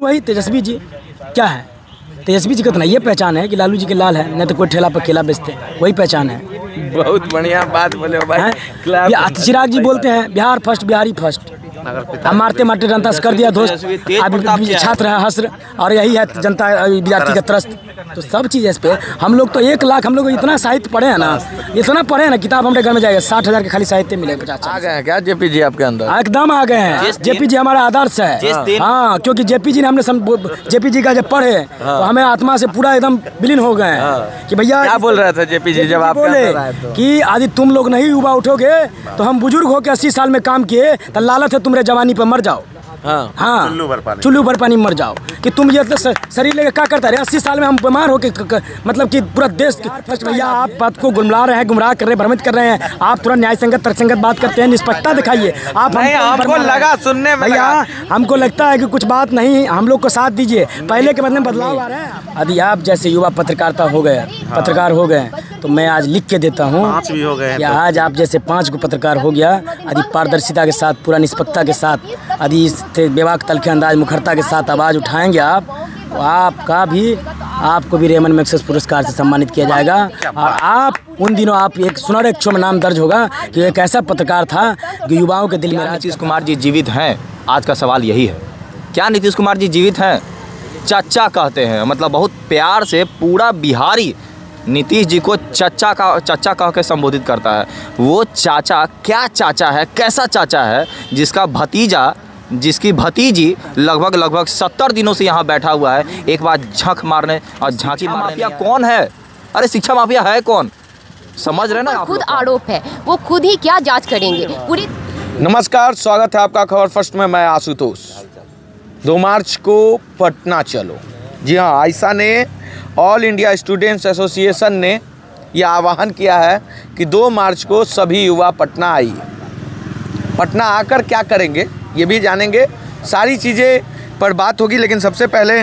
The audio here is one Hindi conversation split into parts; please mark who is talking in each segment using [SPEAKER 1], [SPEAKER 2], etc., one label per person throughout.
[SPEAKER 1] वही तेजस्वी जी क्या है, तेजस्वी जी का तो नहीं ये पहचान है कि लालू जी के लाल है, नहीं तो कोई ठेला पर केला बेचते, वही पहचान है।
[SPEAKER 2] बहुत बढ़िया बात बोले भाई।
[SPEAKER 1] चिराग जी बोलते हैं बिहार फर्स्ट, बिहारी फर्स्ट, हम मारते मारते जनता से कर दिया दोस्त, अभी छात्र है हस्र, और यही है जनता विद्यार्थी का त्रस्त। तो सब चीज़ इस पे हम लोग तो 1 लाख, हम लोग इतना साहित्य पढ़े हैं ना, इतना पढ़े हैं ना, किताब हमारे घर में जाएगा 60,000 के खाली साहित्य मिलेगा। 50
[SPEAKER 2] आ गए हैं क्या जेपी जी आपके अंदर?
[SPEAKER 1] एकदम आ गए हैं। जेपी जी हमारा आदर्श है। हाँ, क्योंकि जेपी जी ने हमने जेपी जी का जब पढ़े तो हमें आत्मा से पूरा एकदम विलीन हो गए हैं कि भैया
[SPEAKER 2] क्या बोल रहे थे जेपी जी जब आप
[SPEAKER 1] बोले कि यदि तुम लोग नहीं युवा उठोगे तो हम बुजुर्ग होकर 80 साल में काम किए तो लालच है तुम्हारे जवानी पर मर जाओ। हाँ, चुल्लू भर पानी मर जाओ कि तुम ये शरीर लेके क्या करता रहे 80 साल में हम बीमार होके मतलब कि पूरा देश भैया आप बात को गुमराह रहे हैं, गुमराह कर रहे हैं, भ्रमित कर रहे हैं। आप थोड़ा न्याय संगत तर्कसंगत बात करते हैं, निष्पक्षता दिखाइए। आप
[SPEAKER 2] हमको लगा सुनने में
[SPEAKER 1] भैया, हमको लगता है कि कुछ बात नहीं, हम लोग को साथ दीजिए, पहले के बदले में बदलाव आ रहा है। यदि आप जैसे युवा पत्रकारिता हो गए, पत्रकार हो गए, तो मैं आज लिख के देता हूँ कि आज आप जैसे 5 को पत्रकार हो गया, यदि पारदर्शिता के साथ, पूरा निष्पक्षता के साथ, यदि बेबाक तलखे अंदाज मुखरता के साथ आवाज़ उठाएंगे आप, तो आपको भी रेमन मैग्सेसे पुरस्कार से सम्मानित किया जाएगा। और आप उन दिनों आप एक सुनहरे अक्षरों में नाम दर्ज होगा कि एक ऐसा पत्रकार था कि युवाओं के दिल में।
[SPEAKER 3] नीतीश कुमार जी जीवित हैं? आज का सवाल यही है, क्या नीतीश कुमार जी जीवित हैं? चाचा कहते हैं, मतलब बहुत प्यार से पूरा बिहारी नीतीश जी को चाचा कह के संबोधित करता है। वो चाचा क्या चाचा है, कैसा चाचा है जिसकी भतीजी लगभग 70 दिनों से यहाँ बैठा हुआ है। एक बार झक मारने और झांकी मारने। माफिया कौन है? अरे शिक्षा माफिया है कौन? समझ रहे ना?
[SPEAKER 4] खुद आरोप है, वो खुद ही क्या जांच करेंगे पूरी।
[SPEAKER 2] नमस्कार, स्वागत है आपका खबर फर्स्ट में। मैं आशुतोष। 2 मार्च को पटना चलो। जी हाँ, आयशा ने, ऑल इंडिया स्टूडेंट्स एसोसिएशन ने यह आह्वान किया है कि 2 मार्च को सभी युवा पटना आइए। पटना आकर क्या करेंगे ये भी जानेंगे, सारी चीज़ें पर बात होगी। लेकिन सबसे पहले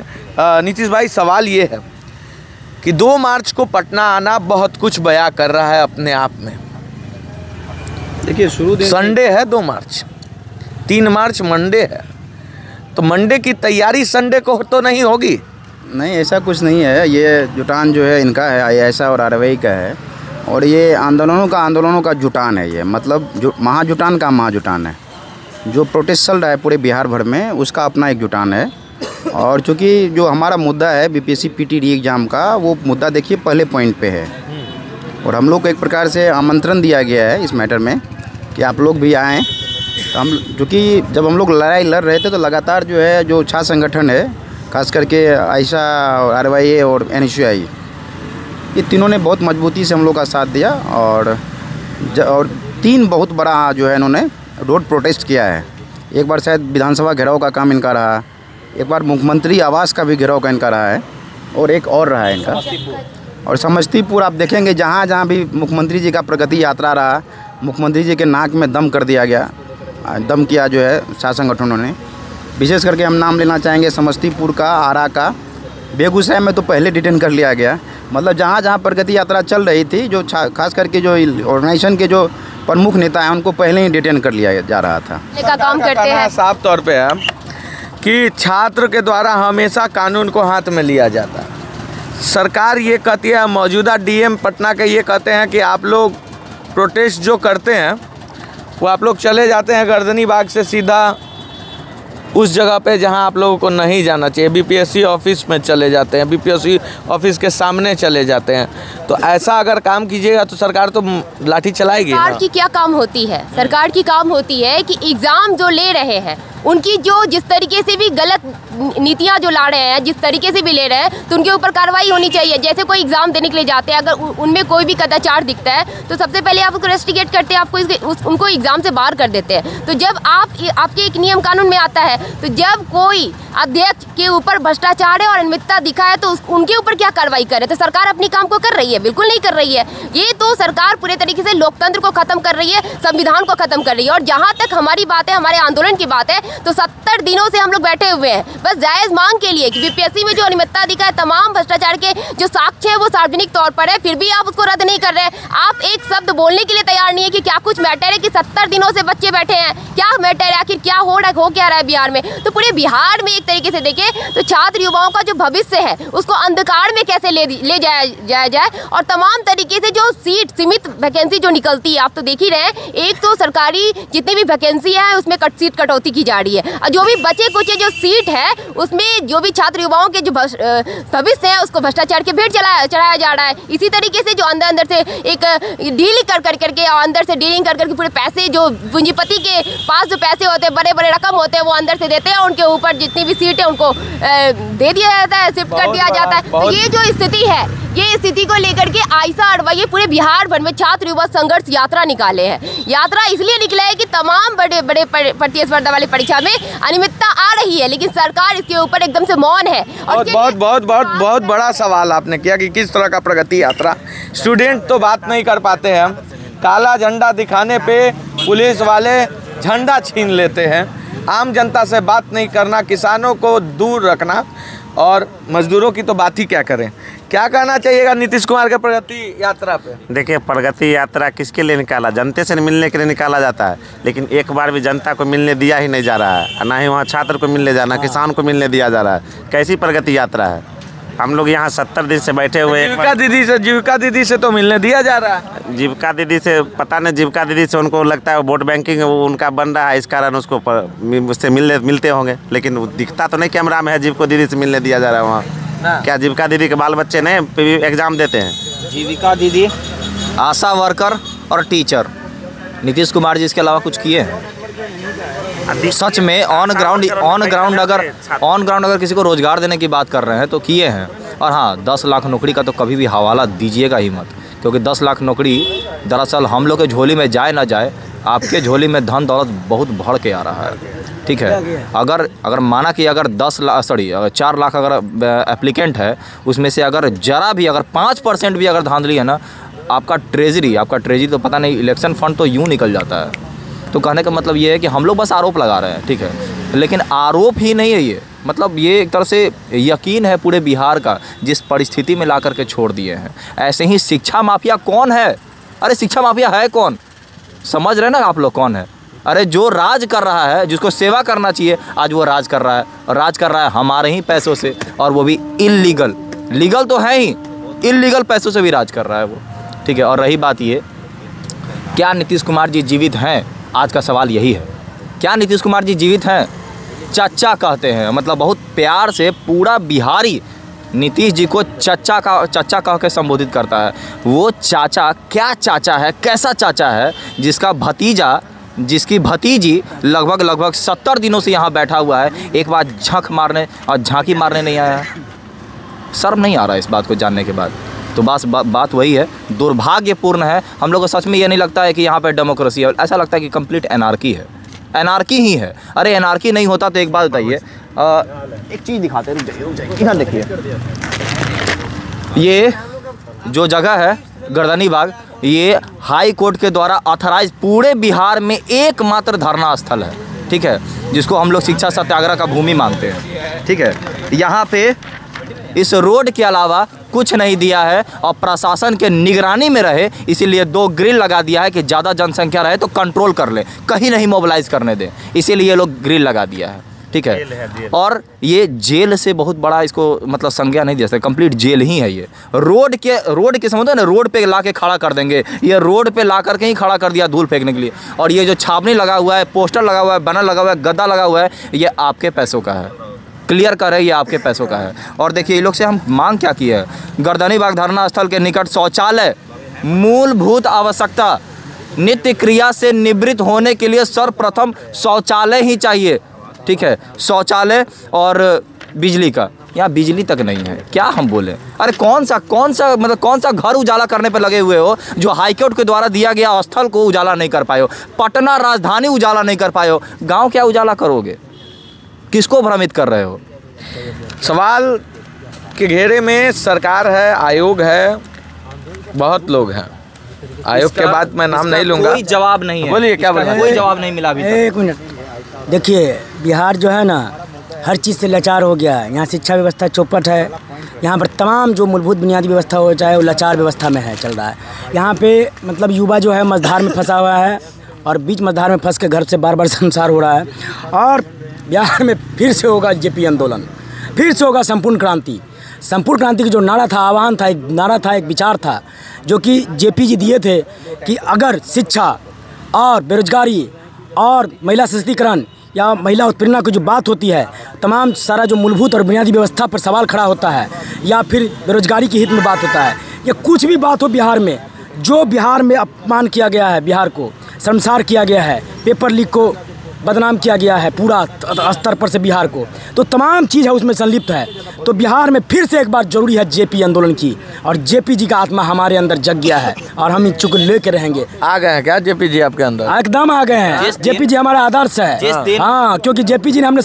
[SPEAKER 2] नीतीश भाई, सवाल ये है कि 2 मार्च को पटना आना बहुत कुछ बयां कर रहा है अपने आप में। देखिए, शुरू संडे है 2 मार्च, 3 मार्च मंडे है, तो मंडे की तैयारी संडे को तो नहीं होगी?
[SPEAKER 5] नहीं, ऐसा कुछ नहीं है। ये जुटान जो है इनका है, ऐसा और आरवाई का है, और ये आंदोलनों का जुटान है। ये मतलब जो महाजुटान का महाजुटान है। जो प्रोटेस्ट चल रहा है पूरे बिहार भर में, उसका अपना एक जुटान है। और चूँकि जो हमारा मुद्दा है बीपीएससी पीटी एग्ज़ाम का, वो मुद्दा देखिए पहले पॉइंट पे है, और हम लोग को एक प्रकार से आमंत्रण दिया गया है इस मैटर में कि आप लोग भी आएँ। तो हम, चूँकि जब हम लोग लड़ाई लड़ रहे थे तो लगातार जो है जो छात्र संगठन है, खास करके आयशा, आरवाई और NSUI, ये तीनों ने बहुत मजबूती से हम लोग का साथ दिया। और 3 बहुत बड़ा जो है इन्होंने रोड प्रोटेस्ट किया है। एक बार शायद विधानसभा घेराव का काम इनका रहा, एक बार मुख्यमंत्री आवास का भी घेराव का इनका रहा है, और एक और रहा है इनका। और समस्तीपुर आप देखेंगे, जहाँ भी मुख्यमंत्री जी का प्रगति यात्रा रहा, मुख्यमंत्री जी के नाक में दम कर दिया गया, दम किया जो है छात्र संगठनों ने। विशेष करके हम नाम लेना चाहेंगे समस्तीपुर का, आरा का, बेगूसराय में तो पहले डिटेन कर लिया गया। मतलब जहाँ प्रगति यात्रा चल रही थी, जो खास करके जो ऑर्गेनाइजेशन के जो प्रमुख नेता हैं, उनको पहले ही डिटेन कर लिया जा रहा था।
[SPEAKER 4] का काम करते हैं।
[SPEAKER 2] साफ तौर पे है कि छात्र के द्वारा हमेशा कानून को हाथ में लिया जाता है। सरकार ये कहती है, मौजूदा DM पटना के ये कहते हैं कि आप लोग प्रोटेस्ट जो करते हैं वो आप लोग चले जाते हैं गर्दनी बाग से सीधा उस जगह पे जहां आप लोगों को नहीं जाना चाहिए, BPSC ऑफिस में चले जाते हैं, BPSC ऑफिस के सामने चले जाते हैं। तो ऐसा अगर काम कीजिएगा तो सरकार तो लाठी चलाएगी।
[SPEAKER 4] सरकार की क्या काम होती है? सरकार की काम होती है कि एग्ज़ाम जो ले रहे हैं उनकी जो जिस तरीके से भी गलत नीतियां जो ला रहे हैं, जिस तरीके से भी ले रहे हैं, तो उनके ऊपर कार्रवाई होनी चाहिए। जैसे कोई एग्ज़ाम देने के लिए जाते हैं, अगर उनमें कोई भी कदाचार दिखता है तो सबसे पहले आप उसको रेस्टिगेट करते हैं, आपको उनको एग्ज़ाम से बाहर कर देते हैं। तो जब आपके एक नियम कानून में आता है, तो जब कोई अध्यक्ष के ऊपर भ्रष्टाचार है और अनियमितता दिखा है तो उनके ऊपर क्या कार्रवाई करे? तो सरकार अपनी काम को कर रही है? बिल्कुल नहीं कर रही है। ये तो सरकार पूरे तरीके से लोकतंत्र को खत्म कर रही है, संविधान को खत्म कर रही है। और जहाँ तक हमारी बात है, हमारे आंदोलन की बात है, तो 70 दिनों से हम लोग बैठे हुए हैं बस जायज़ मांग के लिए कि बीपीएससी में जो अनियमितता दिखा है, तमाम भ्रष्टाचार के जो साक्ष्य है वो सार्वजनिक तौर पर है, फिर भी आप उसको रद्द नहीं कर रहे हैं। आप एक शब्द बोलने के लिए तैयार नहीं है कि क्या कुछ मैटर है कि 70 दिनों से बच्चे बैठे हैं। क्या मैटर है? आखिर क्या हो क्या रहा है बिहार बिहार में, तो पूरे बिहार में एक तरीके से देखें तो छात्र युवाओं का जो भविष्य है उसको अंधकार में कैसे ले जाया जाए। और तमाम तरीके से जो सीट सीमित वैकेंसी जो निकलती है, आप तो देख ही रहे हैं, एक तो सरकारी जितनी भी वैकेंसी है उसमें सीट कटौती की जा रही है, और जो भी बचे कुचे जो सीट है उसमें जो भी छात्र युवाओं के जो भविष्य है उसको भ्रष्टाचार के भेंट चढ़ाया जा रहा है। इसी तरीके से जो अंदर से एक डीलिंग कर करके और अंदर से डीलिंग कर करके पूरे पैसे जो पूंजीपति के पास जो पैसे होते हैं, बड़े बड़े रकम होते हैं, वो अंदर से देते हैं, उनके ऊपर जितनी भी सीट है उनको दे दिया जाता है, शिफ्ट कर दिया जाता है। तो ये जो स्थिति है, ये स्थिति को लेकर के आयशा अडवाणी पूरे बिहार भर में छात्र युवा संघर्ष यात्रा निकाले हैं। यात्रा इसलिए निकला है कि तमाम बड़े बड़े प्रतिस्पर्धा वाली परीक्षा में अनियमितता आ रही है, लेकिन सरकार इसके ऊपर एकदम से मौन है। और
[SPEAKER 2] बहुत बड़ा सवाल आपने किया कि किस तरह का प्रगति यात्रा। स्टूडेंट तो बात नहीं कर पाते हैं, काला झंडा दिखाने पे पुलिस वाले झंडा छीन लेते हैं, आम जनता से बात नहीं करना, किसानों को दूर रखना, और मजदूरों की तो बात ही क्या करें। क्या कहना चाहिएगा नीतीश कुमार के प्रगति यात्रा पे?
[SPEAKER 6] देखिए, प्रगति यात्रा किसके लिए निकाला? जनता से मिलने के लिए निकाला जाता है, लेकिन एक बार भी जनता को मिलने दिया ही नहीं जा रहा है, ना ही वहाँ छात्र को मिलने जाना, किसान को मिलने दिया जा रहा है। कैसी प्रगति यात्रा है? हम लोग यहाँ 70 दिन से बैठे हुए।
[SPEAKER 2] जीविका दीदी से तो मिलने दिया जा रहा है।
[SPEAKER 6] जीविका दीदी से पता नहीं, जीविका दीदी से उनको लगता है वोट बैंकिंग उनका बन रहा है, इस कारण उसको उससे मिलते होंगे, लेकिन दिखता तो नहीं कैमरा में है जीविका दीदी से मिलने दिया जा रहा है वहाँ। क्या जीविका दीदी के बाल बच्चे नहीं एग्जाम देते हैं?
[SPEAKER 3] जीविका दीदी, आशा वर्कर और टीचर, नीतीश कुमार जी इसके अलावा कुछ किए हैं? सच में ऑन ग्राउंड अगर किसी को रोजगार देने की बात कर रहे हैं तो किए हैं। और हाँ, 10 लाख नौकरी का तो कभी भी हवाला दीजिएगा ही मत, क्योंकि 10 लाख नौकरी दरअसल हम लोग के झोली में जाए ना जाए, आपके झोली में धन दौलत बहुत बढ़ के आ रहा है। ठीक है, अगर माना कि अगर 4 लाख अगर एप्लीकेंट है, उसमें से अगर जरा भी अगर 5% भी अगर धांधली है ना, आपका ट्रेजरी तो पता नहीं, इलेक्शन फंड तो यूँ निकल जाता है। तो कहने का मतलब ये है कि हम लोग बस आरोप लगा रहे हैं, ठीक है, लेकिन आरोप ही नहीं है ये, मतलब ये एक तरह से यकीन है पूरे बिहार का, जिस परिस्थिति में ला करके छोड़ दिए हैं। ऐसे ही शिक्षा माफिया कौन है? अरे शिक्षा माफिया है कौन? समझ रहे ना आप लोग कौन है? अरे जो राज कर रहा है, जिसको सेवा करना चाहिए, आज वो राज कर रहा है, और राज कर रहा है हमारे ही पैसों से, और वो भी इल्लीगल। लीगल तो है ही, इल्लीगल पैसों से भी राज कर रहा है वो, ठीक है। और रही बात ये, क्या नीतीश कुमार जी जीवित हैं? आज का सवाल यही है, क्या नीतीश कुमार जी जीवित हैं? चाचा कहते हैं, मतलब बहुत प्यार से पूरा बिहारी नीतीश जी को चाचा कह के संबोधित करता है। वो चाचा क्या चाचा है, कैसा चाचा है, जिसकी भतीजी लगभग 70 दिनों से यहाँ बैठा हुआ है, एक बार झांकी मारने नहीं आया। शर्म नहीं आ रहा इस बात को जानने के बाद? तो बस बात वही है, दुर्भाग्यपूर्ण है। हम लोग को सच में ये नहीं लगता है कि यहाँ पे डेमोक्रेसी है, ऐसा लगता है कि कंप्लीट एनार्की है, एनार्की ही है। अरे एनार्की नहीं होता तो एक बात बताइए, एक चीज़ दिखाते हैं, रुक जाइए, यहाँ देखिए, ये जो जगह है गर्दनी बाग, ये हाई कोर्ट के द्वारा ऑथराइज पूरे बिहार में एकमात्र धरना स्थल है, ठीक है, जिसको हम लोग शिक्षा सत्याग्रह का भूमि मानते हैं, ठीक है। यहाँ पे इस रोड के अलावा कुछ नहीं दिया है, और प्रशासन के निगरानी में रहे, इसीलिए 2 ग्रिल लगा दिया है कि ज़्यादा जनसंख्या रहे तो कंट्रोल कर ले, कहीं नहीं मोबिलाइज करने दें, इसीलिए ये लोग ग्रिल लगा दिया है, ठीक है। और ये जेल से बहुत बड़ा इसको मतलब संज्ञा नहीं दे सकते, कंप्लीट जेल ही है ये। रोड के समझते हैं ना, रोड पे ला के खड़ा कर देंगे, ये रोड पे ला करके ही खड़ा कर दिया धूल फेंकने के लिए। और ये जो छावनी लगा हुआ है, पोस्टर लगा हुआ है, बैनर लगा हुआ है, गद्दा लगा हुआ है, ये आपके पैसों का है, क्लियर कर है, ये आपके पैसों का है। और देखिए ये लोग से हम मांग क्या की है, गर्दनी बाग धरना स्थल के निकट शौचालय मूलभूत आवश्यकता, नित्य क्रिया से निवृत्त होने के लिए सर्वप्रथम शौचालय ही चाहिए, ठीक है, शौचालय और बिजली का, यहाँ बिजली तक नहीं है, क्या हम बोले। अरे कौन सा घर उजाला करने पे लगे हुए हो, जो हाईकोर्ट के द्वारा दिया गया स्थल को उजाला नहीं कर पाए हो, पटना राजधानी उजाला नहीं कर पाए हो, गाँव क्या उजाला करोगे? किसको भ्रमित कर रहे हो?
[SPEAKER 2] सवाल के घेरे में सरकार है, आयोग है, बहुत लोग हैं। आयोग के बाद मैं नाम नहीं लूँगा,
[SPEAKER 3] कोई जवाब नहीं है।
[SPEAKER 2] बोलिए क्या बोला?
[SPEAKER 3] कोई जवाब नहीं मिला अभी तक।
[SPEAKER 1] एक मिनट, देखिए बिहार जो है ना, हर चीज़ से लाचार हो गया है। यहाँ शिक्षा व्यवस्था चौपट है, यहाँ पर तमाम जो मूलभूत बुनियादी व्यवस्था हो चाहे वो लाचार व्यवस्था में है, चल रहा है। यहाँ पे मतलब युवा जो है मझधार में फंसा हुआ है, और बीच मझधार में फंस के घर से बार बार संसार हो रहा है। और बिहार में फिर से होगा जेपी आंदोलन, फिर से होगा संपूर्ण क्रांति। संपूर्ण क्रांति की जो नारा था, आह्वान था, एक नारा था, एक विचार था जो कि जेपी जी दिए थे कि अगर शिक्षा और बेरोजगारी और महिला सशक्तिकरण या महिला उत्पीड़न की जो बात होती है, तमाम सारा जो मूलभूत और बुनियादी व्यवस्था पर सवाल खड़ा होता है, या फिर बेरोजगारी के हित में बात होता है, या कुछ भी बात हो बिहार में, जो बिहार में अपमान किया गया है, बिहार को शर्मसार किया गया है, पेपर लीक को बदनाम किया गया है पूरा स्तर पर से बिहार को, तो तमाम चीज़ है उसमें संलिप्त है। तो बिहार में फिर से एक बार जरूरी है जेपी आंदोलन की, और जेपी जी का आत्मा हमारे अंदर जग गया है और हम इन चुक लेके रहेंगे।
[SPEAKER 2] आ गए हैं क्या जेपी जी आपके अंदर?
[SPEAKER 1] एकदम आ गए हैं। जेपी जी हमारा आदर्श है। हाँ, क्योंकि जेपी जी ने हमने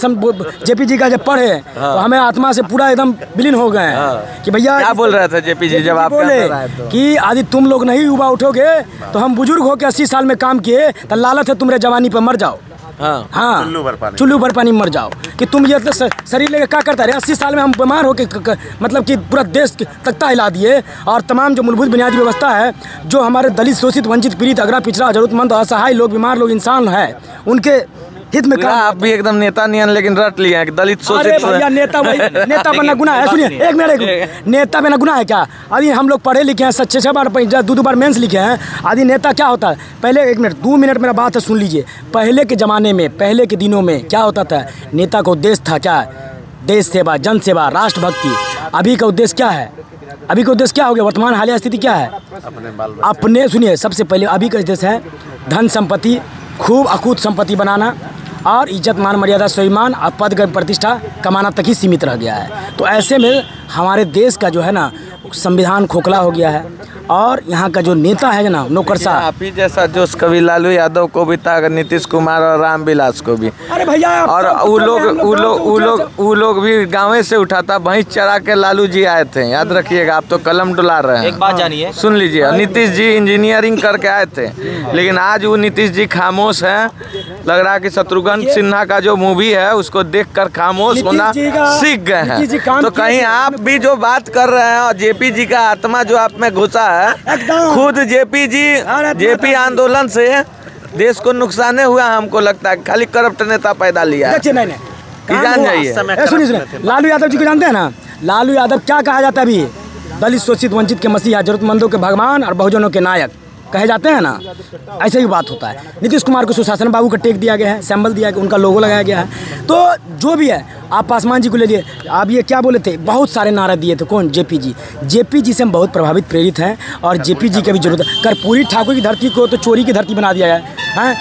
[SPEAKER 1] जेपी जी का जब पढ़े तो हमें आत्मा से पूरा एकदम विलीन हो गए हैं कि भैया
[SPEAKER 2] क्या बोल रहे थे जेपी जी जब आप
[SPEAKER 1] बोले कि यदि तुम लोग नहीं युवा उठोगे तो हम बुजुर्ग होकर 80 साल में काम किए तो लालच है तुम्हारे जवानी पर मर जाओ। हाँ, चुल्लू भर पानी मर जाओ कि तुम ये शरीर लेके क्या करता रहे। 80 साल में हम बीमार होकर मतलब कि पूरा देश तख्ता हिला दिए, और तमाम जो मूलभूत बुनियादी व्यवस्था है, जो हमारे दलित, शोषित, वंचित, पीड़ित, अगड़ा, पिछड़ा, जरूरतमंद, असहाय लोग, बीमार लोग, इंसान है, उनके हित में काम।
[SPEAKER 2] आप भी एकदम नेता नियन लेकिन रट लिए हैं दलित शोषित।
[SPEAKER 1] अरे भैया नेता बनना गुनाह है? सुनिए एक मिनट, नेता बनना गुनाह है क्या? आदि हम लोग पढ़े लिखे हैं, 6 बार 2 बार मेंस लिखे हैं। आदि नेता क्या होता है? पहले 1 मिनट 2 मिनट मेरा बात है, सुन लीजिए। पहले के ज़माने में, पहले के दिनों में क्या होता था? नेता का उद्देश्य था क्या? देश सेवा, जन सेवा, राष्ट्रभक्ति। अभी का उद्देश्य क्या है? अभी का उद्देश्य क्या हो गया? वर्तमान हालिया स्थिति क्या है? अपने सुनिए, सबसे पहले अभी का उद्देश्य है धन संपत्ति, खूब अकूत संपत्ति बनाना, और इज्जत, मान, मर्यादा, स्वाभिमान और पद प्रतिष्ठा कमाना तक ही सीमित रह गया है। तो ऐसे में हमारे देश का जो है ना संविधान खोखला हो गया है, और यहाँ का जो नेता है ना नौकरशाह,
[SPEAKER 2] आप ही जैसा जोश कभी लालू यादव को भी था, नीतीश कुमार और रामविलास को भी।
[SPEAKER 1] अरे भैया,
[SPEAKER 2] और वो लोग भी गाँव से उठा था, भैंस चरा के लालू जी आए थे, याद रखिएगा। आप तो कलम डुला रहे हैं।
[SPEAKER 3] एक बात जानिए,
[SPEAKER 2] सुन लीजिए, नीतीश जी इंजीनियरिंग करके आए थे, लेकिन आज वो नीतीश जी खामोश हैं। लग रहा है कि शत्रुघ्न सिन्हा का जो मूवी है उसको देखकर खामोश होना सीख गए हैं। तो कहीं आप भी जो बात कर रहे हैं, और जेपी जी का आत्मा जो आप में घुसा है, खुद जेपी आंदोलन से देश को नुकसान हुआ। हमको लगता है खाली करप्ट नेता पैदा लिया है। जान जाइए।
[SPEAKER 1] सुनिए, लालू यादव जी को जानते हैं ना? लालू यादव क्या कहा जाता है? अभी दलित, शोषित, वंचित के मसीहा, जरूरतमंदों के भगवान और बहुजनों के नायक कहे जाते हैं ना, ऐसे ही बात होता है। नीतीश कुमार को सुशासन बाबू का टेक दिया गया है, सिंबल दिया गया, उनका लोगो लगाया गया है। तो जो भी है, आप पासवान जी को ले लिए, आप ये क्या बोले थे? बहुत सारे नारा दिए थे। कौन? जेपी जी। जेपी जी से हम बहुत प्रभावित, प्रेरित हैं, और जेपी जी की भी जरूरत है। कर्पूरी ठाकुर की धरती को तो चोरी की धरती बना दिया गया है,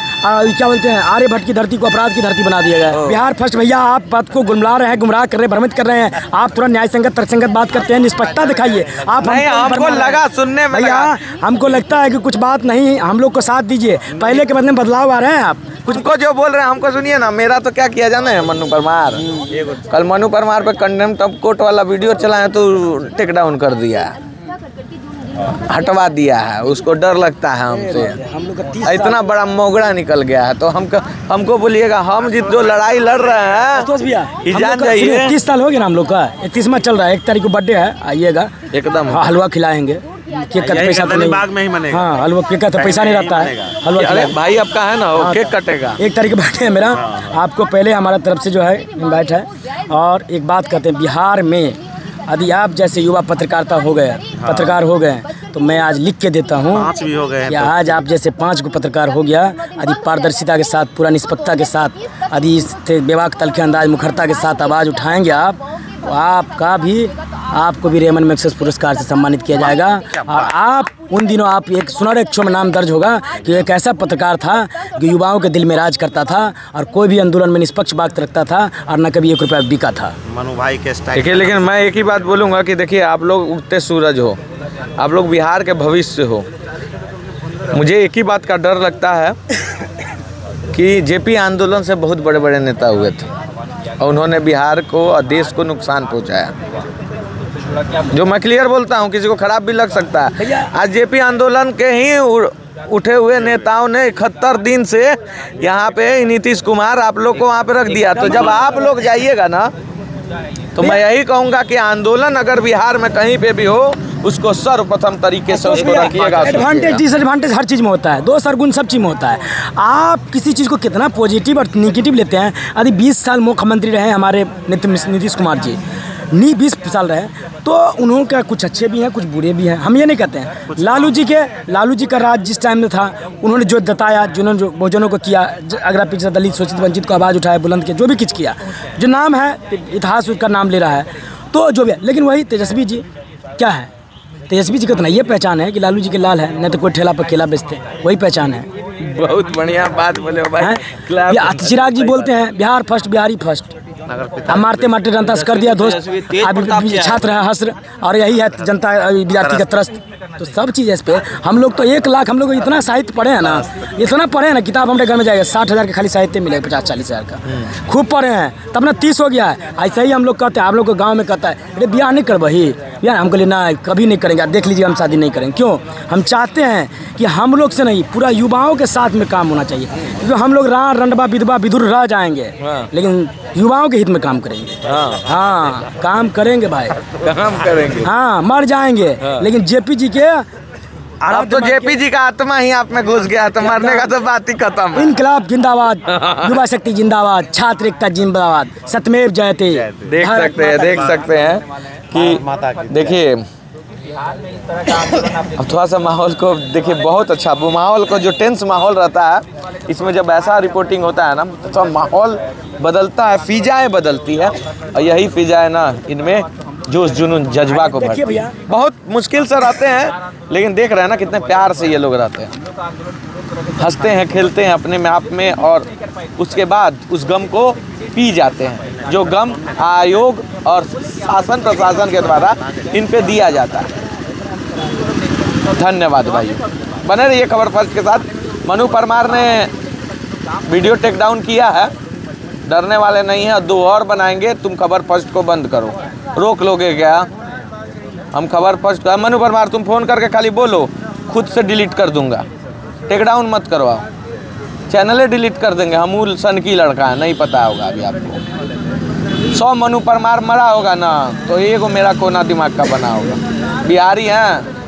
[SPEAKER 1] क्या बोलते हैं, आर्यभट्ट की धरती को अपराध की धरती बना दिया गया है। बिहार फर्स्ट भैया, आप बात को गुमराह रहे हैं, गुमराह कर रहे हैं, भ्रमित कर रहे हैं। आप थोड़ा न्याय संगत, तर्कसंगत बात करते हैं, निष्पक्षता दिखाइए। आप
[SPEAKER 2] हमको लगा सुनने में,
[SPEAKER 1] भैया हमको लगता है कि कुछ बात नहीं, हम लोग को साथ दीजिए। पहले के बदले में बदलाव आ रहे हैं। आप
[SPEAKER 2] कुछ जो बोल रहे हैं हमको सुनिए ना। मेरा तो क्या किया जाना है, मनु परमार, कल मनु परमार पे कंडेम टॉप कोर्ट वाला वीडियो चला है तो टेक डाउन कर दिया, हटवा दिया है। उसको डर लगता है हमसे, इतना बड़ा मोगड़ा निकल गया है। तो हमको बोलिएगा, हम जो लड़ाई लड़ रहे हैं, जान जाइए।
[SPEAKER 1] 30 साल हो गया ना हम लोग का, 31वां चल रहा है। 1 तारीख को बर्थडे है, आइएगा
[SPEAKER 2] एकदम।
[SPEAKER 1] हलवा खिलाएंगे, केक का पैसा तो नहीं,
[SPEAKER 6] में ही मनेगा।
[SPEAKER 1] हाँ, हलवा केक का तो पैसा नहीं रहता है, हलवा खिलाएंगे।
[SPEAKER 2] भाई आपका है ना, वो केक कटेगा।
[SPEAKER 1] 1 तारीख बर्थडे है मेरा। आपको पहले हमारा तरफ से जो है इनवाइट है। और एक बात कहते हैं, बिहार में यदि आप जैसे युवा पत्रकार हो गए तो मैं आज लिख के देता हूँ
[SPEAKER 6] 5 भी हो गए
[SPEAKER 1] कि आज आप जैसे 5 को पत्रकार हो गया, यदि पारदर्शिता के साथ, पूरा निष्पक्षता के साथ, यदि इस बेबाक तलखे अंदाज, मुखरता के साथ आवाज़ उठाएंगे आप, तो आपको भी रेमन मैग्सेसे पुरस्कार से सम्मानित किया जाएगा। और आप उन दिनों आप एक सुनहरे अक्षरों में नाम दर्ज होगा कि एक ऐसा पत्रकार था जो युवाओं के दिल में राज करता था, और कोई भी आंदोलन में निष्पक्ष बात रखता था, और न कभी 1 रुपया बिका था।
[SPEAKER 6] मनु भाई के स्टाइल।
[SPEAKER 2] देखिए, लेकिन मैं एक ही बात बोलूँगा कि देखिए, आप लोग उगते सूरज हो, आप लोग बिहार के भविष्य हो। मुझे एक ही बात का डर लगता है कि जेपी आंदोलन से बहुत बड़े बड़े नेता हुए थे, और उन्होंने बिहार को और देश को नुकसान पहुंचाया। जो मैं क्लियर बोलता हूं, किसी को खराब भी लग सकता है। आज जेपी आंदोलन के ही उठे हुए नेताओं ने 71 दिन से यहाँ पे नीतीश कुमार आप लोग को वहाँ पे रख दिया। तो जब आप लोग जाइएगा ना, तो मैं यही कहूँगा कि आंदोलन अगर बिहार में कहीं पे भी हो उसको सर्वप्रथम तरीके से उसको रखिएगा।
[SPEAKER 1] एडवांटेज डिसएडवांटेज हर चीज़ में होता है, दोष और गुण सब चीज़ में होता है। आप किसी चीज़ को कितना पॉजिटिव और निगेटिव लेते हैं। यदि 20 साल मुख्यमंत्री रहे हमारे नीतीश कुमार जी, 20 साल रहे, तो उन्होंने का कुछ अच्छे भी हैं कुछ बुरे भी हैं, हम ये नहीं कहते हैं। लालू जी का राज जिस टाइम में था, उन्होंने जो जताया, जिन्होंने जो बहुजनों को किया, अगर पीछे दलित शोषित वंचित को आवाज़ उठाया, बुलंद किया, जो भी कुछ किया, जो नाम है इतिहास उसका नाम ले रहा है, तो जो भी है। लेकिन वही तेजस्वी जी क्या है, तेजस्वी जी का तो नहीं ये पहचान है कि लालू जी के लाल है, नहीं तो कोई ठेला पर केला बेचते, वही पहचान है।
[SPEAKER 2] बहुत बढ़िया बात बोले भाई।
[SPEAKER 1] चिराग जी बोलते हैं बिहार फर्स्ट, बिहारी फर्स्ट, हम मारते मारते जनता से कर दिया दोस्त, अभी छात्र है हस्र, और यही है जनता विद्यार्थी का त्रस्त। तो सब चीज़ इस पे हम लोग तो 1 लाख, हम लोग इतना साहित्य पढ़े हैं ना, इतना पढ़े हैं ना, किताब हमारे घर में जाएगा 60,000 के खाली साहित्य मिलेगा, 50-40 हज़ार का, खूब पढ़े हैं, तब ना 30 हो गया है। ऐसा ही हम लोग कहते हैं, आप लोग को गाँव में कहता है अरे ब्याह नहीं कर वही यार, हमको लिए ना कभी नहीं करेंगे, देख लीजिए हम शादी नहीं करेंगे। क्यों? हम चाहते हैं कि हम लोग से नहीं, पूरा युवाओं के साथ में काम होना चाहिए, क्योंकि हम लोग राण रंडवा विधवा विधुर रह जाएंगे, लेकिन युवाओं के हित में काम करेंगे। हाँ, काम करेंगे भाई,
[SPEAKER 2] काम करेंगे।
[SPEAKER 1] हाँ, मर जाएंगे, लेकिन जेपी जी के
[SPEAKER 2] अब तो जेपी जी का आत्मा ही आप में घुस गया, तो मरने का तो बात ही खत्म है।
[SPEAKER 1] इनकलाब जिंदाबाद, युवा शक्ति जिंदाबाद, छात्र एकता जिंदाबाद, सत्यमेव जयते।
[SPEAKER 2] देख सकते हैं कि देखिए अब थोड़ा सा माहौल को देखिए, बहुत अच्छा माहौल को, जो टेंस माहौल रहता है इसमें जब ऐसा रिपोर्टिंग होता है ना, तो माहौल बदलता है, फिजाएं बदलती है, और यही फिजाएं ना इनमें जोश जुनून जज्बा को भरती है। बहुत मुश्किल से रहते हैं, लेकिन देख रहे हैं ना कितने प्यार से ये लोग रहते हैं, हंसते हैं, खेलते हैं अपने में आप में, और उसके बाद उस गम को पी जाते हैं, जो गम आयोग और शासन प्रशासन के द्वारा इन पे दिया जाता है। धन्यवाद भाई, बने रहिए खबर फर्स्ट के साथ। मनु परमार ने वीडियो टेक डाउन किया है, डरने वाले नहीं हैं, 2 और बनाएंगे। तुम खबर फर्स्ट को बंद करो, रोक लोगे क्या? हम खबर फर्स्ट, मनु परमार तुम फ़ोन करके खाली बोलो, खुद से डिलीट कर दूंगा, टेक डाउन मत करवाओ, चैनल डिलीट कर देंगे। अमूल सन की लड़का है, नहीं पता होगा अभी आपको। 100 मनु परमार मरा होगा ना, तो एगो मेरा कोना दिमाग का बना होगा। बिहारी हैं,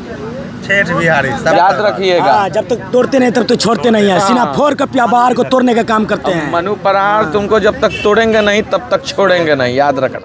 [SPEAKER 6] ठेठ बिहारी,
[SPEAKER 2] याद रखिएगा।
[SPEAKER 1] जब तक तोड़ते नहीं तब तक छोड़ते नहीं है, सीना फोड़ कर बाहर को तोड़ने का काम करते हैं।
[SPEAKER 2] मनु परमार तुमको जब तक तोड़ेंगे नहीं तब तक छोड़ेंगे नहीं, याद रखना।